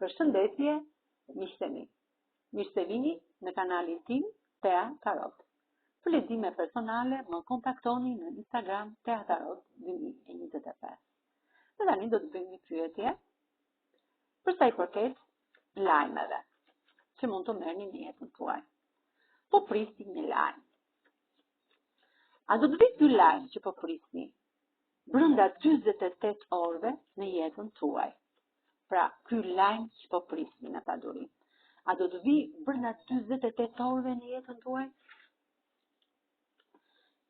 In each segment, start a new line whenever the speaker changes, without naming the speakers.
Përshëndetje, miqtë mi. Mirë se vini në kanalin tim Tea Tarot. Për lexime personale, më kontaktoni në Instagram Tea Tarot 2025. Dhe tani do të bëjmë një pyetje për sa i përket lajmeve që mund të merrni në jetën tuaj. Po prisni një lajm. A do të vijë ky lajm që po prisni brenda 48 orëve në jetën tuaj? Pra, ky lajm që po prisni në ta durim. A do të vijë brenda 48 orëve në jetën tuaj?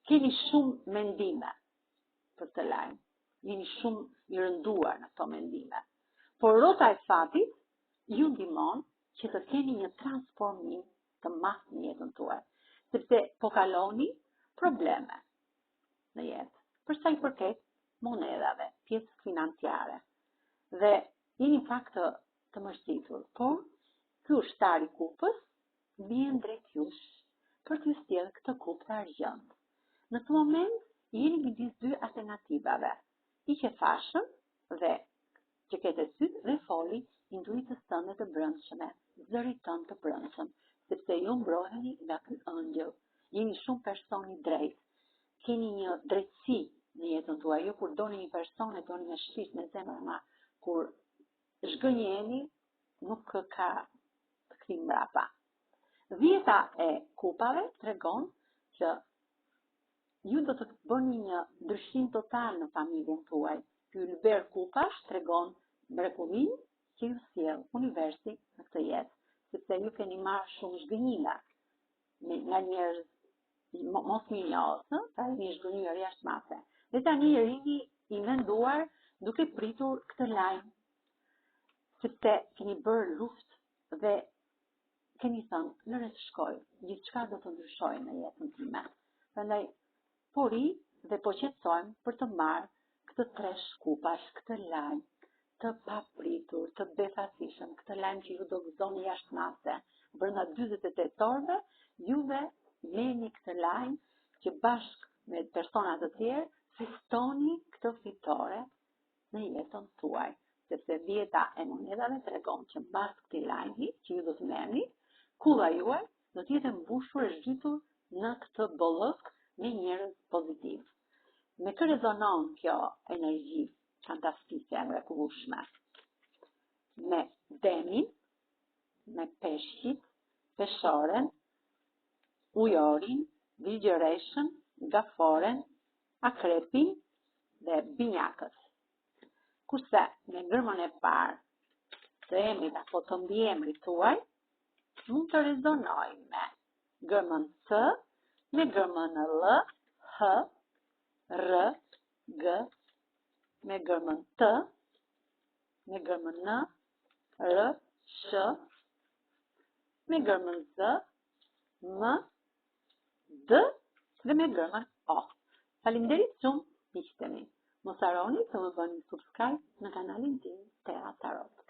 Keni shumë mendime për të lajm. Jeni shumë i rënduar në këto mendime. Por rrota e fatit ju ndihmon që të keni një transformim të madh në jetën tuaj, sepse po kaloni probleme në jetë. Për sa i përket monedhave, pjesës financiare. Dhe jeni pak të mërzitur, por ky ushtar i kupës vjen drejt jush për t'ju sjellë këtë kupë të argjend. Në këtë moment jeni midis dy alternativave, i qefashëm dhe që kete syt dhe foli intuitës tënde të brendshme, zërit tënd të brendshëm, sepse ju mbroheni nga ky ëngjëll. Jeni shumë personi drejt, keni një drejtësi në jetën tuaj, jo kur doni një person e doni me shpirt, me zemër, ma kur zhgënjeni nuk ka të kthim mbrapa. Dhjeta e kupave tregon që ju do të bëni një ndryshim total në familjen tuaj. Ky ylber kupash tregon mrekullinë që ju sjell universi në këtë jetë, sepse ju keni marrë shumë zhgënjime nga njerëz mos mirënjohës, ta jeni zhgënjur jashtëmase. Dhe tani rini i menduar duke pritur këtë lajm, sepse keni bërë luftë dhe keni thënë, lëre të shkoj, gjithçka do të ndryshojë në jetën time. Prandaj po ri dhe po qetësohem për të marrë këtë 3 kupash, këtë lajm të papritur, të befasishëm, këtë lajm që ju do gëzoni jashtëmase. Brenda 48 orëve juve merrni këtë lajm që bashkë me persona të tjerë fitoni këtë fitore në jetën tuaj. Sepse dhjeta e monedhave tregon që mbas këtij lajmi që ju do të merrni, kulla juaj do të jetë mbushur e zhytur në këtë bollëk me njerëz pozitiv. Me kë rezonon kjo energji fantastike e mrekullueshme? Me demin, me peshqit, peshoren, ujorin, vigjëreshën, gaforen, akrepin dhe binjakët. Kurse me gërmën e parë të emrit apo të mbiemrit tuaj, mund të rezonoj me gërmën T, me gërmën L, H, R, G, me gërmën T, me gërmën N, R, Sh, me gërmën Z, M, D dhe me gërmën O. Faleminderit shumë, miqtë mi. Mos harroni të më bëni subscribe në kanalin tim Tea Tarot.